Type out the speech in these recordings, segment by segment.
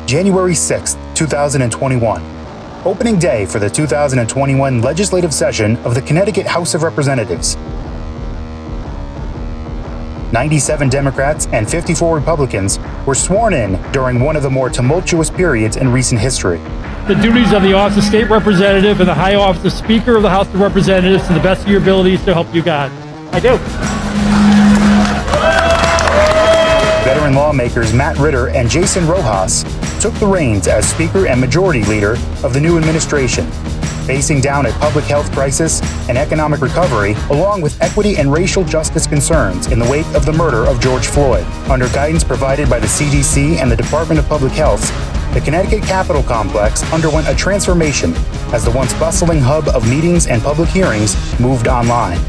January 6, 2021. Opening day for the 2021 legislative session of the Connecticut House of Representatives. 97 Democrats and 54 Republicans were sworn in during one of the more tumultuous periods in recent history. The duties of the office of State Representative and the high office of Speaker of the House of Representatives to the best of your abilities, to help you God. I do. Veteran lawmakers Matt Ritter and Jason Rojas took the reins as Speaker and Majority Leader of the new administration, facing down a public health crisis and economic recovery, along with equity and racial justice concerns in the wake of the murder of George Floyd. Under guidance provided by the CDC and the Department of Public Health, the Connecticut Capitol Complex underwent a transformation as the once bustling hub of meetings and public hearings moved online.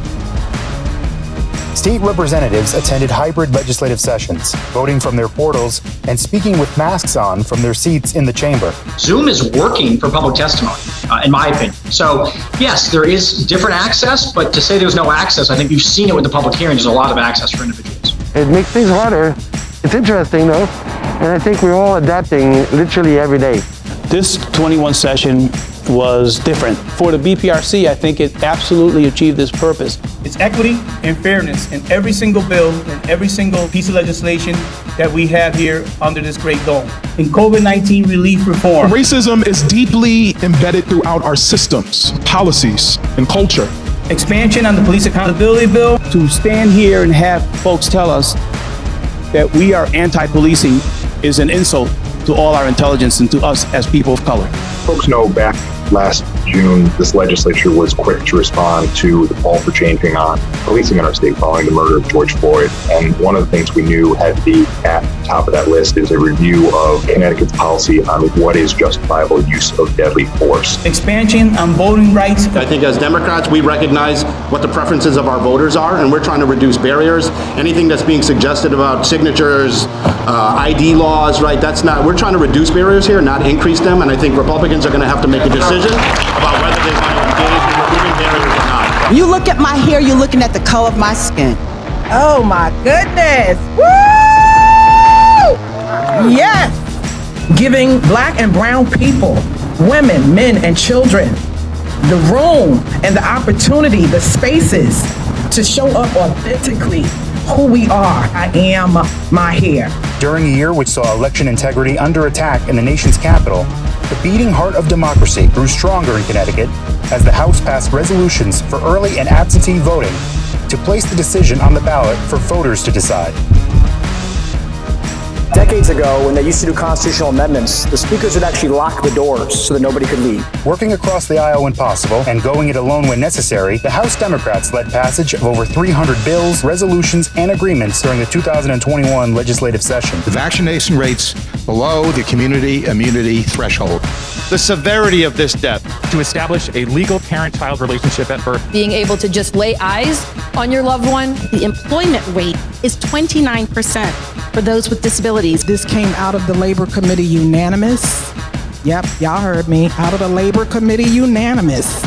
State representatives attended hybrid legislative sessions, voting from their portals and speaking with masks on from their seats in the chamber. Zoom is working for public testimony, in my opinion. So, yes, there is different access, but to say there's no access, I think you've seen it with the public hearings. There's a lot of access for individuals. It makes things harder. It's interesting, though, and I think we're all adapting literally every day. This 21 session was different. For the BPRC, I think it absolutely achieved this purpose. It's equity and fairness in every single bill and every single piece of legislation that we have here under this great dome. In COVID-19 relief reform. Racism is deeply embedded throughout our systems, policies, and culture. Expansion on the police accountability bill. To stand here and have folks tell us that we are anti-policing is an insult to all our intelligence and to us as people of color. Folks know back last June, this legislature was quick to respond to the call for changing on policing in our state following the murder of George Floyd. And one of the things we knew had to be at the top of that list is a review of Connecticut's policy on what is justifiable use of deadly force. Expansion on voting rights. I think as Democrats, we recognize what the preferences of our voters are, and we're trying to reduce barriers. Anything that's being suggested about signatures, ID laws, right? That's not, we're trying to reduce barriers here, not increase them. And I think Republicans are going to have to make a decision about whether they want to engage in removing barriers or not. When you look at my hair, you're looking at the color of my skin. Oh my goodness. Woo! Yes. Giving black and brown people, women, men, and children the room and the opportunity, the spaces to show up authentically who we are. I am my hair. During a year which saw election integrity under attack in the nation's capital, the beating heart of democracy grew stronger in Connecticut as the House passed resolutions for early and absentee voting to place the decision on the ballot for voters to decide. Decades ago, when they used to do constitutional amendments, the speakers would actually lock the doors so that nobody could leave. Working across the aisle when possible and going it alone when necessary, the House Democrats led passage of over 300 bills, resolutions, and agreements during the 2021 legislative session. The vaccination rates below the community immunity threshold. The severity of this death. To establish a legal parent-child relationship at birth. Being able to just lay eyes on your loved one. The employment rate is 29% for those with disabilities. This came out of the Labor Committee unanimous. Yep, y'all heard me. Out of the Labor Committee unanimous.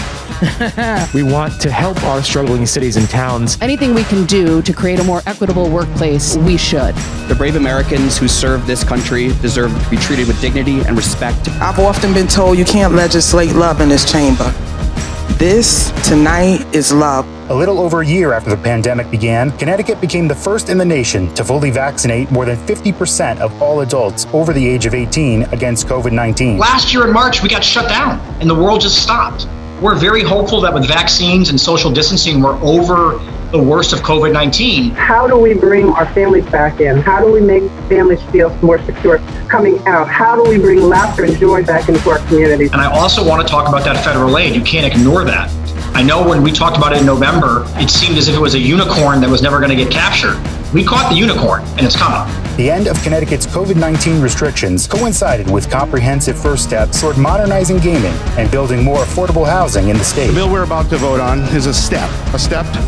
We want to help our struggling cities and towns. Anything we can do to create a more equitable workplace, we should. The brave Americans who serve this country deserve to be treated with dignity and respect. I've often been told you can't legislate love in this chamber. This, tonight, is love. A little over a year after the pandemic began, Connecticut became the first in the nation to fully vaccinate more than 50% of all adults over the age of 18 against COVID-19. Last year in March, we got shut down and the world just stopped. We're very hopeful that with vaccines and social distancing, we're over the worst of COVID-19. How do we bring our families back in? How do we make families feel more secure coming out? How do we bring laughter and joy back into our communities? And I also want to talk about that federal aid. You can't ignore that. I know when we talked about it in November, it seemed as if it was a unicorn that was never going to get captured. We caught the unicorn, and it's coming. The end of Connecticut's COVID-19 restrictions coincided with comprehensive first steps toward modernizing gaming and building more affordable housing in the state. The bill we're about to vote on is a step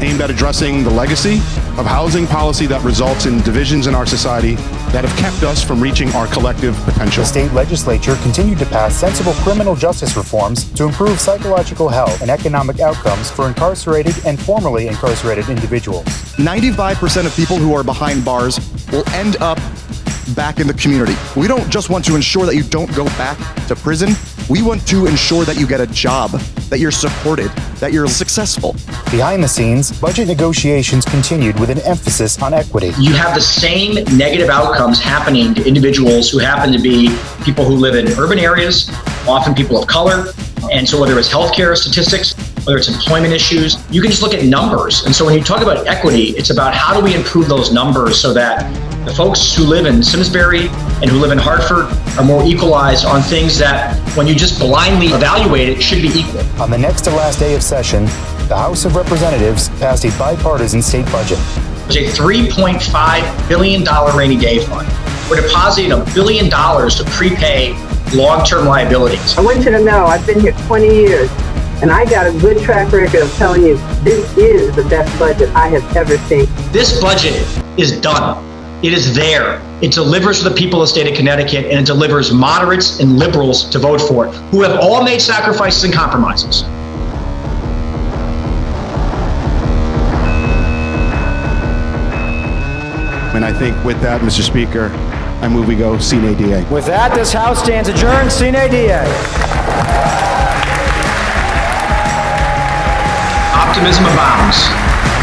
aimed at addressing the legacy of housing policy that results in divisions in our society that have kept us from reaching our collective potential. The state legislature continued to pass sensible criminal justice reforms to improve psychological health and economic outcomes for incarcerated and formerly incarcerated individuals. 95% of people who are behind bars will end up back in the community. We don't just want to ensure that you don't go back to prison. We want to ensure that you get a job, that you're supported, that you're successful. Behind the scenes, budget negotiations continued with an emphasis on equity. You have the same negative outcomes happening to individuals who happen to be people who live in urban areas, often people of color. And so whether it's healthcare statistics, whether it's employment issues, you can just look at numbers. And so when you talk about equity, it's about how do we improve those numbers so that the folks who live in Simsbury and who live in Hartford are more equalized on things that when you just blindly evaluate it should be equal. On the next to last day of session, the House of Representatives passed a bipartisan state budget. There's a $3.5 billion rainy day fund. We're depositing $1 billion to prepay long-term liabilities. I want you to know I've been here 20 years and I got a good track record of telling you this is the best budget I have ever seen. This budget is done. It is there. It delivers for the people of the state of Connecticut, and it delivers moderates and liberals to vote for it, who have all made sacrifices and compromises. And I think with that, Mr. Speaker, I move we go sine die. With that, this House stands adjourned sine die. Optimism abounds.